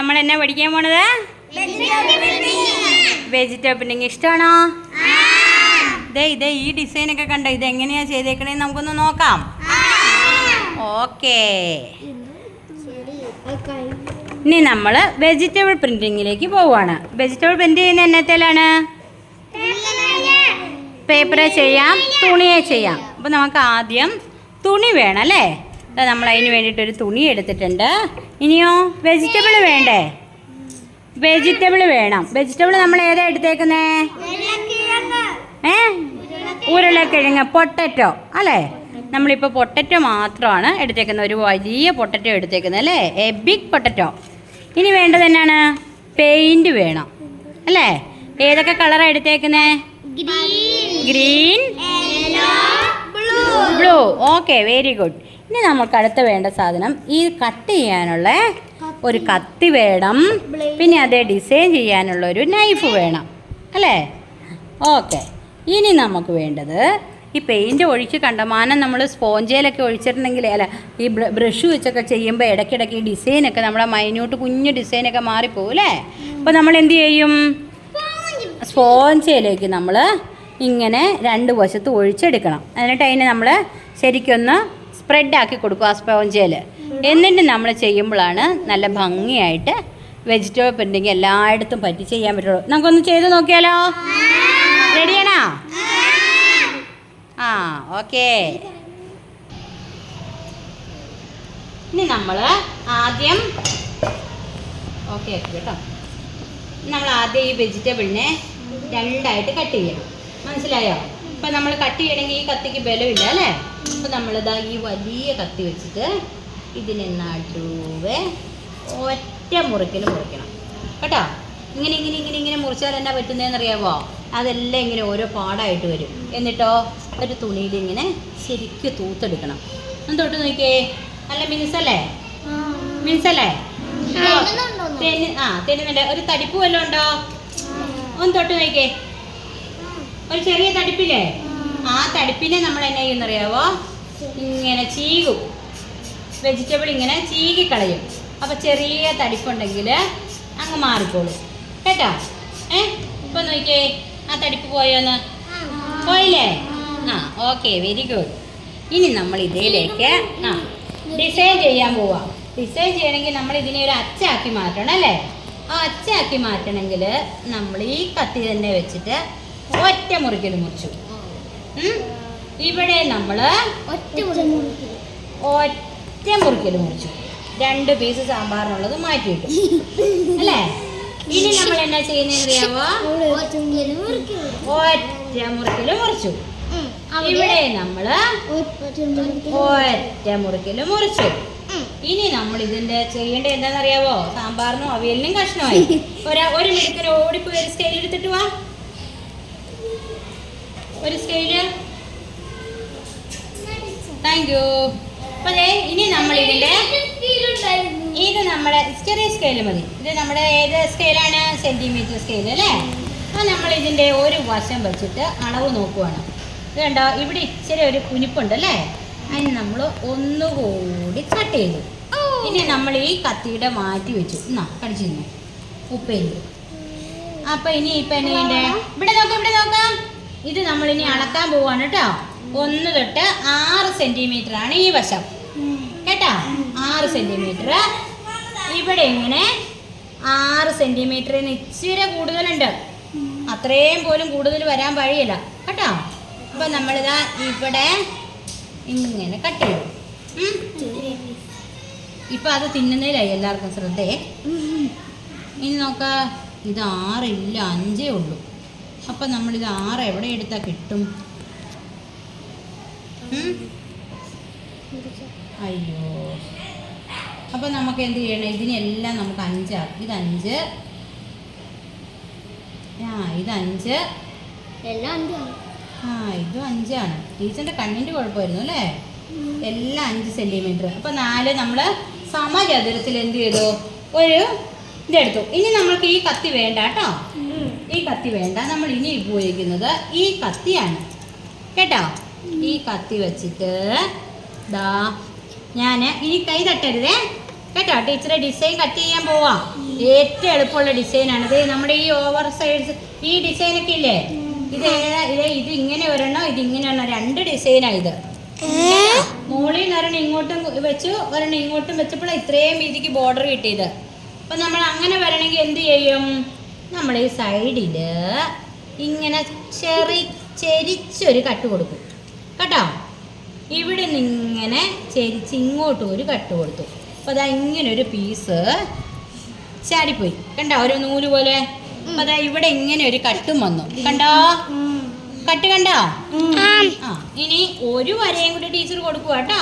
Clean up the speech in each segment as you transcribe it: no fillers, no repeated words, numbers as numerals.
നമ്മൾ എന്നാ പഠിക്കാൻ പോണത്? Vegetable printing. ഇഷ്ടമാണോ? ഇതേ ഈ ഡിസൈനൊക്കെ കണ്ടോ? ഇതെങ്ങനെയാ ചെയ്തേക്കണേന്ന് നമുക്കൊന്ന് നോക്കാം. ഓക്കേ, ഇനി നമ്മൾ വെജിറ്റബിൾ പ്രിന്റിങ്ങിലേക്ക് പോവുകയാണ്. വെജിറ്റബിൾ പ്രിന്റ് ചെയ്യുന്ന എന്നത്തേലാണ്? പേപ്പറെ ചെയ്യാം, തുണിയെ ചെയ്യാം. അപ്പോൾ നമുക്ക് ആദ്യം തുണി വേണം അല്ലേ? നമ്മൾ അതിന് വേണ്ടിയിട്ടൊരു തുണി എടുത്തിട്ടുണ്ട്. ഇനിയോ വെജിറ്റബിൾ വേണ്ടേ? വെജിറ്റബിൾ വേണം. വെജിറ്റബിൾ നമ്മൾ ഏതാ എടുത്തേക്കുന്നേ? ഉരുളക്കിഴങ്ങ്, പൊട്ടറ്റോ അല്ലേ? നമ്മളിപ്പോൾ പൊട്ടറ്റോ മാത്രമാണ് എടുത്തേക്കുന്നത്. ഒരു വലിയ പൊട്ടറ്റോ എടുത്തേക്കുന്നത് അല്ലേ? A big potato. ഇനി വേണ്ടത് എന്നാണ്? പെയിൻറ് വേണം അല്ലേ? ഏതൊക്കെ കളറാണ് എടുത്തേക്കുന്നത്? Green, blue. Okay, very good. ഇനി നമുക്ക് അടുത്ത വേണ്ട സാധനം ഈ കട്ട് ചെയ്യാനുള്ള ഒരു കത്തി വേണം. പിന്നെ അതേ ഡിസൈൻ ചെയ്യാനുള്ള ഒരു നൈഫ് വേണം അല്ലേ? ഓക്കെ, ഇനി നമുക്ക് വേണ്ടത് ഈ പെയിൻറ് ഒഴിച്ച് കണ്ടമാനം നമ്മൾ സ്പോഞ്ചയിലൊക്കെ ഒഴിച്ചിട്ടുണ്ടെങ്കിൽ അല്ല ഈ ബ്രഷ് വെച്ചൊക്കെ ചെയ്യുമ്പോൾ ഇടയ്ക്കിടയ്ക്ക് ഈ ഡിസൈനൊക്കെ നമ്മുടെ മൈന്യൂട്ട് കുഞ്ഞു ഡിസൈനൊക്കെ മാറിപ്പോകും അല്ലേ? അപ്പോൾ നമ്മൾ എന്ത് ചെയ്യും? സ്പോഞ്ചയിലേക്ക് നമ്മൾ ഇങ്ങനെ രണ്ട് വശത്ത് ഒഴിച്ചെടുക്കണം. എന്നിട്ട് അതിനെ നമ്മൾ ശരിക്കൊന്ന് സ്പ്രെഡാക്കി കൊടുക്കും ആ സ്പോഞ്ചയിൽ. എന്നിട്ട് നമ്മൾ ചെയ്യുമ്പോഴാണ് നല്ല ഭംഗിയായിട്ട് വെജിറ്റബിൾ പ്രിന്റിങ് എല്ലായിടത്തും പറ്റി ചെയ്യാൻ പറ്റുള്ളൂ. നമുക്കൊന്ന് ചെയ്ത് നോക്കിയാലോ? റെഡിയാണോ? ഓക്കെ. ഇനി നമ്മൾ ആദ്യം കേട്ടോ, നമ്മൾ ആദ്യം ഈ വെജിറ്റബിളിനെ രണ്ടായിട്ട് കട്ട് ചെയ്യണം. മനസ്സിലായോ? ഇപ്പം നമ്മൾ കട്ട് ചെയ്യണമെങ്കിൽ ഈ കത്തിക്ക് ബലമില്ല അല്ലേ? അപ്പം നമ്മളിതാ ഈ വലിയ കത്തി വെച്ചിട്ട് ഇതിനെ നടുവേ ഒറ്റ മുറിക്കൽ മുറിക്കണം കേട്ടോ. ഇങ്ങനെ മുറിച്ചാൽ എന്നാ പറ്റുന്നതെന്നറിയാമോ? അതെല്ലാം ഇങ്ങനെ ഓരോ പാടായിട്ട് വരും. എന്നിട്ടോ ഒരു തുണിയിൽ ഇങ്ങനെ ശരിക്കും തൂത്തെടുക്കണം. ഒന്ന് തൊട്ട് നോക്കിയേ, നല്ല മിനുസല്ലേ? തെന്നുന്നുണ്ട്. ഒരു തടിപ്പ് വല്ലതും ഉണ്ടോ? ഒന്ന് തൊട്ട് നോക്കിയേ, ഒരു ചെറിയ തടിപ്പില്ലേ? ആ തടിപ്പിനെ നമ്മൾ എന്നാ ചെയ്യുന്നറിയാവോ? ഇങ്ങനെ ചീകും. വെജിറ്റബിൾ ഇങ്ങനെ ചീകിക്കളയും. അപ്പോൾ ചെറിയ തടിപ്പുണ്ടെങ്കിൽ അങ്ങ് മാറിക്കോളും കേട്ടോ. ഇപ്പം നോക്കിയേ, ആ തടിപ്പ് പോയോന്ന്? പോയില്ലേ? Okay, very good. ഇനി നമ്മൾ ഇതിലേക്ക് ഡിസൈൻ ചെയ്യാൻ പോവാം. ഡിസൈൻ ചെയ്യണമെങ്കിൽ നമ്മൾ ഇതിനെ ഒരു അച്ചാക്കി മാറ്റണം അല്ലേ? ആ അച്ചാക്കി മാറ്റണമെങ്കിൽ നമ്മൾ ഈ കത്തി തന്നെ വെച്ചിട്ട് ഒറ്റ മുറിക്കൽ മുറിച്ചു. ഇവിടെ നമ്മൾ ഒറ്റ മുറിക്കൽ മുറിച്ചു. 2 പീസ് സാമ്പാറിനുള്ളത് മാറ്റിയിട്ടു അല്ലേ? ഇനി നമ്മൾ എന്നാ ചെയ്യുന്നതെന്ന് അറിയാമോ? ഒറ്റ മുറിക്കൽ മുറിച്ചു. ഇവിടെ നമ്മൾ ഒറ്റ മുറിക്കൽ മുറിച്ചു. ഇനി നമ്മൾ ഇതിന്റെ ചെയ്യേണ്ടത് എന്താണെന്നറിയാവോ? സാമ്പാറിനും അവിയലിനും കഷ്ണമായി. ഒരു മിനിറ്റിന് ഓടിപ്പോയി ഒരു സ്കെയിൽ എടുത്തിട്ട് വാ. ഒരു സ്കെയില്. Thank you. അപ്പൊ ഇനി നമ്മൾ ഇത് നമ്മുടെ ചെറിയ സ്കെയിൽ മതി. ഇത് നമ്മുടെ ഏത് സ്കെയിലാണ്? സെന്റിമീറ്റർ സ്കെയിൽ അല്ലേ? അപ്പോൾ നമ്മൾ ഇതിന്റെ ഒരു വശം വെച്ചിട്ട് അളവ് നോക്കുവാണ്. ഇത് കണ്ടോ, ഇവിടെ ഇച്ചിരി ഒരു കുനിപ്പുണ്ട് അല്ലേ? അതിന് നമ്മൾ ഒന്നുകൂടി കട്ട് ചെയ്തു. ഇനി നമ്മൾ ഈ കത്തിയുടെ മാറ്റി വെച്ചു. കടിച്ചിരുന്നു ഉപ്പേരി. അപ്പൊ ഇനി ഇപ്പം എന്നെ ചെയ്യണ്ടേ? ഇവിടെ നോക്കാം. ഇത് നമ്മളിനി അളക്കാൻ പോവാണ് കേട്ടോ. 1 തൊട്ട് 6 സെന്റിമീറ്റർ ആണ് ഈ വശം കേട്ടോ. 6 സെന്റിമീറ്റർ. ഇവിടെ ഇങ്ങനെ 6 സെന്റിമീറ്ററിന് ഇച്ചിരി കൂടുതലുണ്ട്. അത്രയും പോലും കൂടുതൽ വരാൻ വഴിയില്ല കേട്ടോ. അപ്പം നമ്മളിതാ ഇവിടെ ഇങ്ങനെ കട്ട് ചെയ്തു. ഇപ്പം അത് തിന്നുന്നതിലായി എല്ലാവർക്കും ശ്രദ്ധയെ. ഇനി നോക്കാം, ഇത് 6 ഇല്ല, 5 ഉള്ളൂ. അപ്പം നമ്മളിത് 6 എവിടെ എടുത്താൽ കിട്ടും? അയ്യോ, അപ്പം നമുക്ക് എന്ത് ചെയ്യണം? ഇതിനെല്ലാം നമുക്ക് 5 ആക്കും. ഇത് 5, ഇത് 5, ഇതും 5 ആണ്. ടീച്ചറിൻ്റെ കണ്ണിൻ്റെ കുഴപ്പമായിരുന്നു അല്ലേ? എല്ലാം 5 സെന്റിമീറ്റർ. അപ്പം 4 നമ്മൾ സമചതുരത്തിൽ എന്ത് ചെയ്തു? ഒരു ഇതെടുത്തു. ഇനി നമ്മൾക്ക് ഈ കത്തി വേണ്ട കേട്ടോ. ഈ കത്തി വേണ്ട. നമ്മൾ ഇനി ഉപയോഗിക്കുന്നത് ഈ കത്തിയാണ് കേട്ടോ. ഈ കത്തി വെച്ചിട്ട് ഞാൻ ഈ കൈ തട്ടരുതേ. കേട്ടോ. ടീച്ചറെ ഡിസൈൻ കട്ട് ചെയ്യാൻ പോവാം. ഏറ്റവും എളുപ്പമുള്ള ഡിസൈനാണിത്. നമ്മുടെ ഈ ഓവർ സൈഡ്സ് ഈ ഡിസൈനൊക്കെ ഇല്ലേ, ഇത് ഇങ്ങനെ ഒരെണ്ണം, ഇത് ഇങ്ങനെ ഒരെണ്ണം, 2 ഡിസൈനാണ് ഇത്. മുകളിൽ നിന്ന് ഒരെണ്ണം ഇങ്ങോട്ടും വെച്ചു, ഒരെണ്ണം ഇങ്ങോട്ടും വെച്ചപ്പോഴാണ് ഇത്രയും വീതിക്ക് ബോർഡർ കിട്ടിയത്. അപ്പം നമ്മൾ അങ്ങനെ വരണമെങ്കിൽ എന്ത് ചെയ്യും? നമ്മൾ ഈ സൈഡിൽ ഇങ്ങനെ ചെരിച്ചൊരു കട്ട് കൊടുക്കും കേട്ടോ. ഇവിടെ നിന്ന് ഇങ്ങനെ ചെരിച്ച് ഇങ്ങോട്ടും ഒരു കട്ട് കൊടുത്തു. അപ്പോൾ അതാ ഇങ്ങനെ ഒരു പീസ് ചാടിപ്പോയി കണ്ടോ, ഒരു നൂല് പോലെ. അപ്പോൾ അതാ ഇവിടെ ഇങ്ങനെ ഒരു കട്ടും വന്നു കണ്ടോ, കട്ട് കണ്ടോ? ആ, ഇനി ഒരു വരയും കൂടി ടീച്ചർ കൊടുക്കുക കേട്ടോ.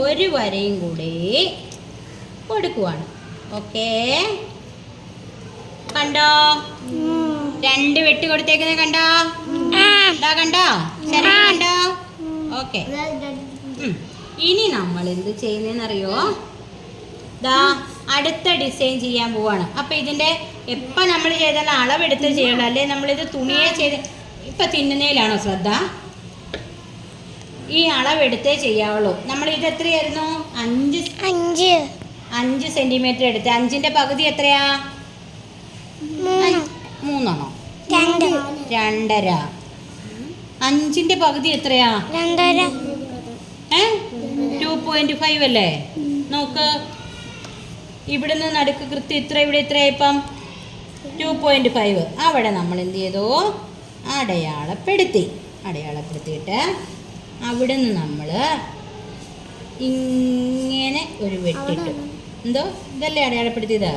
ഒരു വരയും കൂടി കൊടുക്കുവാണ്. ഓക്കേ, കണ്ടോ? 2 വെട്ടി കൊടുത്തേക്കുന്നത് കണ്ടോ? കണ്ടോ? ശരി, കണ്ടോ? ഓക്കെ. ഇനി നമ്മൾ എന്ത് ചെയ്യുന്നതെന്നറിയോ? ദാ അടുത്ത ഡിസൈൻ ചെയ്യാൻ പോവാണ്. അപ്പം ഇതിൻ്റെ എപ്പോൾ നമ്മൾ ചെയ്താൽ അളവെടുത്ത് ചെയ്യണം, അല്ലേ നമ്മളിത് തുണിയെ ചെയ്ത് ഇപ്പം തിന്നുന്നതിലാണോ ശ്രദ്ധ? ഈ അളവെടുത്തേ ചെയ്യാവുള്ളൂ. നമ്മൾ ഇത് എത്രയായിരുന്നു? 5 സെന്റിമീറ്റർ എടുത്ത്. 5ന്റെ പകുതി എത്രയാ? 3 ആണോ? 2.5. 5ന്റെ പകുതി എത്രയാ? 2.5 അല്ലേ? നോക്ക്, ഇവിടുന്ന് നടുക്ക് കൃത്യം ഇത്ര, ഇവിടെ ഇത്രയായിപ്പം 2.5. അവിടെ നമ്മൾ എന്ത് ചെയ്തു? അടയാളപ്പെടുത്തിയിട്ട് അവിടെ നിന്ന് നമ്മൾ ഇങ്ങനെ ഒരു വെട്ടിട്ടു. എന്തോ ഇതല്ലേ അടയാളപ്പെടുത്തിയത്?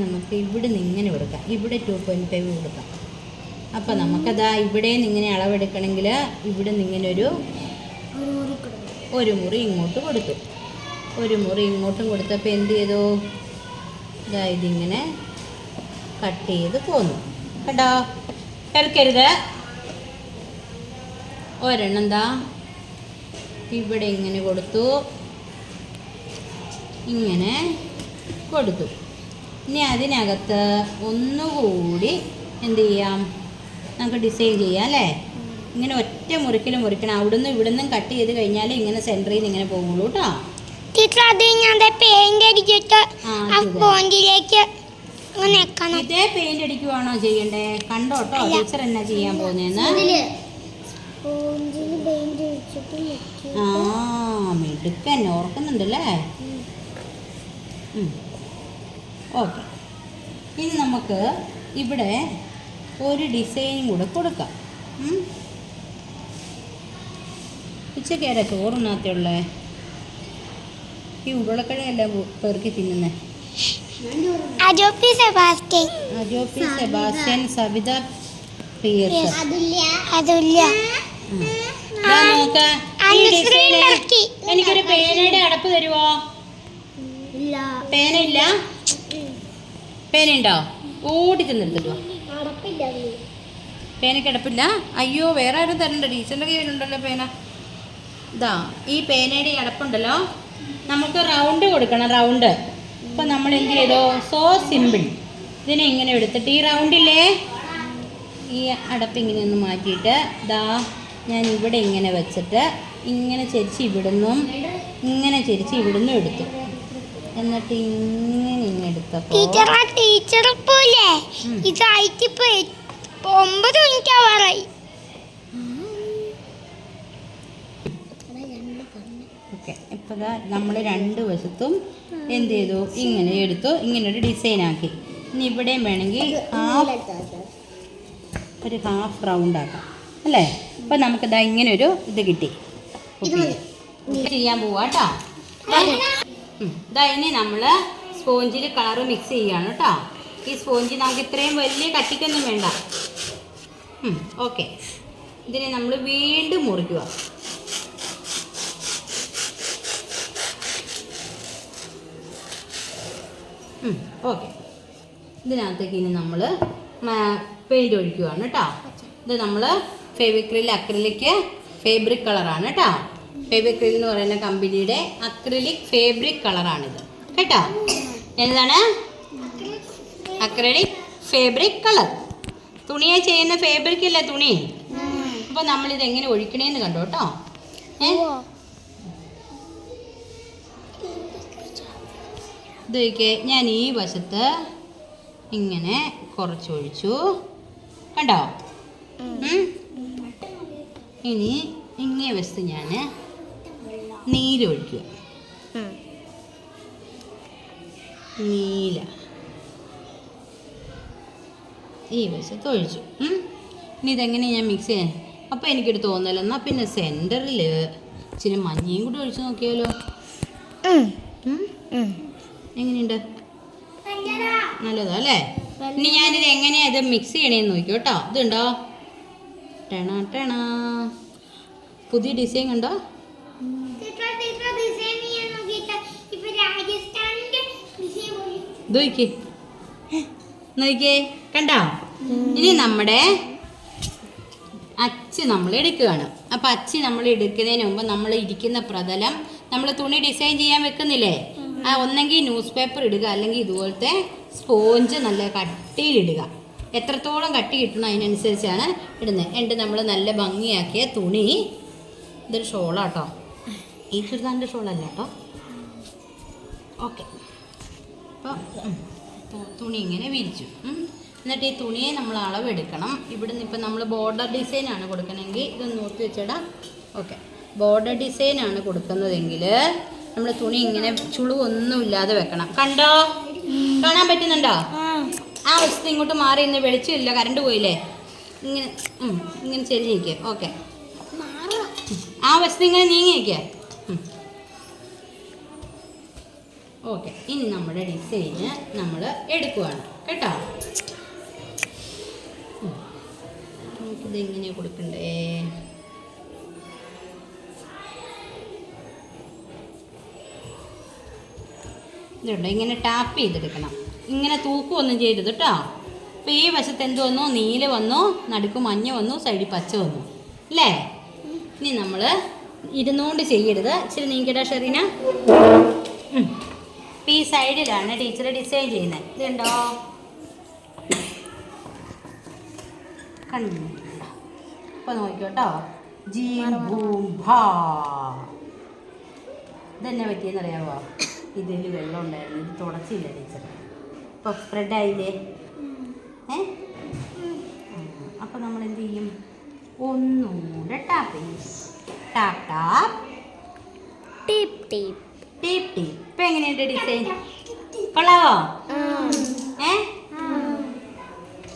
നമുക്ക് ഇവിടെ നിന്ന് ഇങ്ങനെ കൊടുക്കാം, ഇവിടെ 2.5 കൊടുക്കാം. അപ്പം നമുക്കതാ ഇവിടെ നിന്ന് ഇങ്ങനെ അളവെടുക്കണമെങ്കിൽ ഇവിടെ നിന്ന് ഇങ്ങനെ ഒരു മുറി ഇങ്ങോട്ട് കൊടുത്തു. ഒരു മുറി ഇങ്ങോട്ടും കൊടുത്തപ്പോൾ എന്ത് ചെയ്തു? ഇതാ ഇതിങ്ങനെ കട്ട് ചെയ്ത് പോന്നു കേട്ടോ. കിടക്കരുത്. ഒരെണ്ണം എന്താ ഇവിടെ ഇങ്ങനെ കൊടുത്തു, ഇങ്ങനെ കൊടുത്തു. ഇനി അതിനകത്ത് ഒന്നുകൂടി എന്ത് ചെയ്യാം? നമുക്ക് ഡിസൈൻ ചെയ്യാം അല്ലേ? ഇങ്ങനെ ഒറ്റ മുറിക്കലും മുറിക്കണം. അവിടുന്ന് ഇവിടുന്നും കട്ട് ചെയ്ത് കഴിഞ്ഞാൽ ഇങ്ങനെ സെൻറ്ററിൽ നിന്ന് ഇങ്ങനെ പോകുള്ളൂ കേട്ടോ. ഇതേ പെയിന്റ് അടിക്കുവാണോ ചെയ്യണ്ടേ? കണ്ടോട്ടോ ടീച്ചർ എന്നാ ചെയ്യാൻ പോകുന്നതെന്ന്. മിടുക്കൻ, ഓർക്കുന്നുണ്ടല്ലേ? ഓക്കെ, ഇനി നമുക്ക് ഇവിടെ ഒരു ഡിസൈനും കൂടെ കൊടുക്കാം. ഉച്ചക്കേരാ ചോറുണ്ണാത്തുള്ളേ? ഈ ഉരുളക്കിഴങ്ങെല്ലാം പെറുക്കി തിന്നുന്നേ. അജോപ്പി സെബാസ്റ്റ്യൻ, സവിത പിയേഴ്സ്. എനിക്കൊരു പേനയുടെ അടപ്പ് തരുവോ? പേനയില്ല? പേനയുണ്ടോ? ഓടി ചെന്നെടുത്തിട്ടോ. പേനയ്ക്ക് അടപ്പില്ല? അയ്യോ, വേറെ ആരും തരണ്ട, ടീച്ചറിൻ്റെ കയ്യിലുണ്ടല്ലോ പേന. ഇതാ ഈ പേനയുടെ അടപ്പുണ്ടല്ലോ, നമുക്ക് റൗണ്ട് കൊടുക്കണം, റൗണ്ട്. അപ്പം നമ്മൾ എന്ത് ചെയ്തോ? So simple. ഇതിനെ ഇങ്ങനെ എടുത്തിട്ട് ഈ റൗണ്ടില്ലേ, ഈ അടപ്പ് ഇങ്ങനെ ഒന്ന് മാറ്റിയിട്ട് ദാ ഞാൻ ഇവിടെ ഇങ്ങനെ വെച്ചിട്ട് ഇങ്ങനെ ചെരിച്ച് ഇവിടുന്നും ഇങ്ങനെ ചെരിച്ച് ഇവിടുന്നും എടുത്തു. എന്നിട്ട് ഇങ്ങനെ എടുത്തപ്പോൾ ഓക്കെ. ഇപ്പോൾ നമ്മൾ 2 വശത്തും എന്ത് ചെയ്തു? ഇങ്ങനെ എടുത്തു, ഇങ്ങനൊരു ഡിസൈനാക്കി. ഇനി ഇവിടെയും വേണമെങ്കിൽ ഒരു ഹാഫ് റൗണ്ട് ആക്കാം അല്ലേ? അപ്പം നമുക്കിതാ ഇങ്ങനൊരു ഇത് കിട്ടി. ചെയ്യാൻ പോവാ കേട്ടോ. ഇതാ ഇനി നമ്മൾ സ്പോഞ്ചിൽ കളറ് മിക്സ് ചെയ്യുകയാണ് കേട്ടോ. ഈ സ്പോഞ്ച് നമുക്ക് ഇത്രയും വലിയ കട്ടിക്കൊന്നും വേണ്ട. ഓക്കെ, ഇതിനെ നമ്മൾ വീണ്ടും മുറിക്കുക. ഓക്കെ, ഇതിനകത്തേക്ക് ഇനി നമ്മൾ പെയിൻറ്റ് ഒഴിക്കുകയാണ് കേട്ടോ. ഇത് നമ്മൾ ഫെവിക്രിൽ അക്രിലിക് ഫേബ്രിക് കളറാണ് കേട്ടോ. ഫെവിക്രിൽ എന്ന് പറയുന്ന കമ്പനിയുടെ അക്രിലിക് ഫേബ്രിക് കളറാണിത് കേട്ടോ. എന്താണ്? Acrylic fabric colour. തുണിയെ ചെയ്യുന്ന ഫേബ്രിക് അല്ലേ തുണി? അപ്പോൾ നമ്മളിത് എങ്ങനെ ഒഴിക്കണേന്ന് കണ്ടോ കേട്ടോ. ഇതൊക്കെ ഞാൻ ഈ വശത്ത് ഇങ്ങനെ കുറച്ചൊഴിച്ചു കണ്ടോ. ഇനി ഇങ്ങേ വശത്ത് ഞാൻ നീരൊഴിക്കുക. നീല ഈ വശത്ത് ഒഴിച്ചു. ഇനി ഇതെങ്ങനെ ഞാൻ മിക്സ് ചെയ്യാൻ. അപ്പോൾ എനിക്കൊരു തോന്നല, എന്നാൽ പിന്നെ സെൻറ്ററിൽ ഇച്ചിരി മഞ്ഞയും കൂടി ഒഴിച്ച് നോക്കിയാലോ. എങ്ങനെയുണ്ട്? നല്ലതാ അല്ലേ? ഇനി ഞാനിത് എങ്ങനെയാണ് ഇത് മിക്സ് ചെയ്യണേന്ന് നോക്കി കേട്ടോ. ഇതുണ്ടോ ടെണ ടെണ പുതിയ ഡിസൈൻ കണ്ടോ. നോക്കിയേ കണ്ടോ. ഇനി നമ്മുടെ അച്ച് നമ്മൾ എടുക്കുകയാണ്. അപ്പം അച്ച് നമ്മൾ എടുക്കുന്നതിന് മുമ്പ് നമ്മൾ ഇരിക്കുന്ന പ്രതലം നമ്മൾ തുണി ഡിസൈൻ ചെയ്യാൻ വെക്കുന്നില്ലേ, ഒന്നെങ്കിൽ ന്യൂസ് പേപ്പർ ഇടുക, അല്ലെങ്കിൽ ഇതുപോലത്തെ സ്പോഞ്ച് നല്ല കട്ടിയിലിടുക. എത്രത്തോളം കട്ടി കിട്ടണം അതിനനുസരിച്ചാണ് ഇടുന്നത്. എന്നിട്ട് നമ്മൾ നല്ല ഭംഗിയാക്കിയ തുണി, ഇതൊരു ഷോളാട്ടോ, ഈ ചുരിദാറിൻ്റെ ഷോളല്ല കേട്ടോ. ഓക്കെ, അപ്പോൾ തുണി ഇങ്ങനെ വിരിച്ചു. എന്നിട്ട് ഈ തുണിയെ നമ്മൾ അളവെടുക്കണം. ഇവിടുന്ന് ഇപ്പം നമ്മൾ ബോർഡർ ഡിസൈനാണ് കൊടുക്കണമെങ്കിൽ ഇതൊന്ന് നോക്കി വെച്ചേടാ. ഓക്കെ, ബോർഡർ ഡിസൈനാണ് കൊടുക്കുന്നതെങ്കിൽ നമ്മൾ തുണി ഇങ്ങനെ ചുളിവൊന്നുമില്ലാതെ വെക്കണം. കണ്ടോ, കാണാൻ പറ്റുന്നുണ്ടോ? ആ വശത്ത് ഇങ്ങോട്ട് മാറി ഇന്ന് വെളിച്ചമില്ല, കറണ്ട് പോയില്ലേ. ഇങ്ങനെ ഇങ്ങനെ ചെരിഞ്ഞ് നിൽക്കുക. ഓക്കെ, ആ വശത്ത് ഇങ്ങനെ നീങ്ങി നിൽക്കുക. ഓക്കെ, ഇനി നമ്മുടെ ഡിസൈന് നമ്മൾ എടുക്കുവാണ് കേട്ടോ. നമുക്കിതെങ്ങനെ കൊടുക്കണ്ടേ? ഇതുണ്ട്, ഇങ്ങനെ ടാപ്പ് ചെയ്തെടുക്കണം. ഇങ്ങനെ തൂക്കുകയൊന്നും ചെയ്തത് കേട്ടോ. അപ്പോൾ ഈ വശത്ത് എന്ത് വന്നു? നീല വന്നു, നടുക്ക് മഞ്ഞ വന്നു, സൈഡിൽ പച്ച വന്നു അല്ലേ. ഇനി നമ്മൾ ഇരുന്നുകൊണ്ട് ചെയ്യരുത്, ഇച്ചിരി നീക്കടാ ഷെറീന. അപ്പോൾ ഈ സൈഡിലാണ് ടീച്ചർ ഡിസൈൻ ചെയ്യുന്നത്. ഇതുണ്ടോ, കണ്ടു. അപ്പോൾ നോക്കിക്കോട്ടോ. ജീം ബൂം ഭാ. ഇതെന്നെ പറ്റിയെന്നറിയാമോ? ഇതിൽ വെള്ളം ഉണ്ടായിരുന്നു, ഇത് തുടച്ചില്ല ടീച്ചർ. ഇപ്പോൾ സ്പ്രെഡായില്ലേ? അപ്പോൾ നമ്മൾ എന്ത് ചെയ്യും? ഒന്നുകൂടെ ടാപ്പ് ചെയ്യും. ടാപ്പ് ടാപ്പ് ടീപ്പ് ടീപ്പ് ടീപ്പ് ടീപ്പ്. ഇപ്പം എങ്ങനെയുണ്ട് ഡിസൈൻ? കൊള്ളാവോ?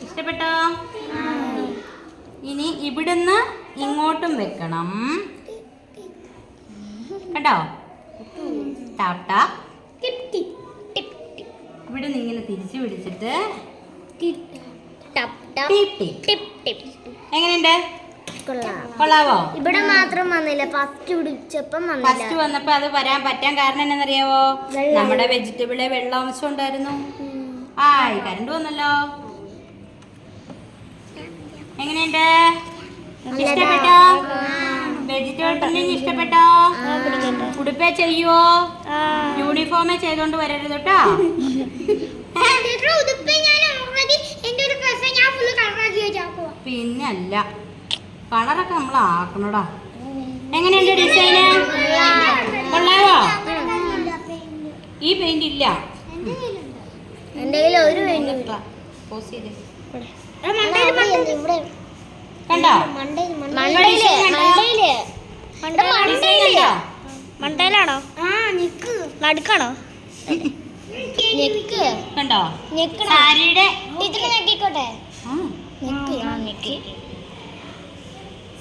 ഇഷ്ടപ്പെട്ടോ? ഇനി ഇവിടുന്ന് ഇങ്ങോട്ടും വെക്കണം കേട്ടോ. ടാപ്പ് ടാപ്പ് ഇവിടെ നിന്ന് ഇങ്ങനെ തിരിച്ചു പിടിച്ചിട്ട് എങ്ങനെയുണ്ട്? കൊള്ളാവോ? ഇവിടെ മാത്രം വന്നില്ല, ഫസ്റ്റ് പിടിച്ചപ്പം ഫസ്റ്റ് വന്നപ്പോ അത് വരാൻ പറ്റാൻ കാരണം എന്നറിയാവോ? നമ്മുടെ വെജിറ്റബിളെ വെള്ളാംശം ഉണ്ടായിരുന്നു. കരണ്ട് വന്നല്ലോ. എങ്ങനെയുണ്ട്? ഇഷ്ടപ്പെട്ടോ? വെജിറ്റബിൾ പ്രിന്റിങ് ഇഷ്ടപ്പെട്ടോ? ഉടുപ്പേ ചെയ്യുവോ? യൂണിഫോമേ ചെയ്തോണ്ട് വരരുത് കേട്ടോ. പിന്നല്ല, കളറൊക്കെ നമ്മൾ ആക്കണടാ. എങ്ങനെയുണ്ട് ഡിസൈന്? കൊള്ളാവോ? ഈ പെയിന്റ് ഇല്ല, കണ്ടോ? മണ്ടയിലാണോ? നടുക്കാണോ? കണ്ടോ? സാരിയുടെ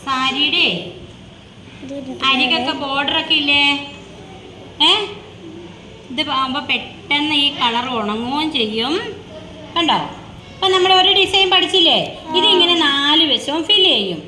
സാരിയുടെ അരികൊക്കെ ബോർഡറൊക്കെ ഇല്ലേ? ഇത് ആകുമ്പോൾ പെട്ടെന്ന് ഈ കളർ ഉണങ്ങുകയും ചെയ്യും. കണ്ടോ? അപ്പം നമ്മൾ ഒരു ഡിസൈൻ പഠിച്ചില്ലേ? ഇതിങ്ങനെ 4 വശവും ഫില്ല് ചെയ്യും.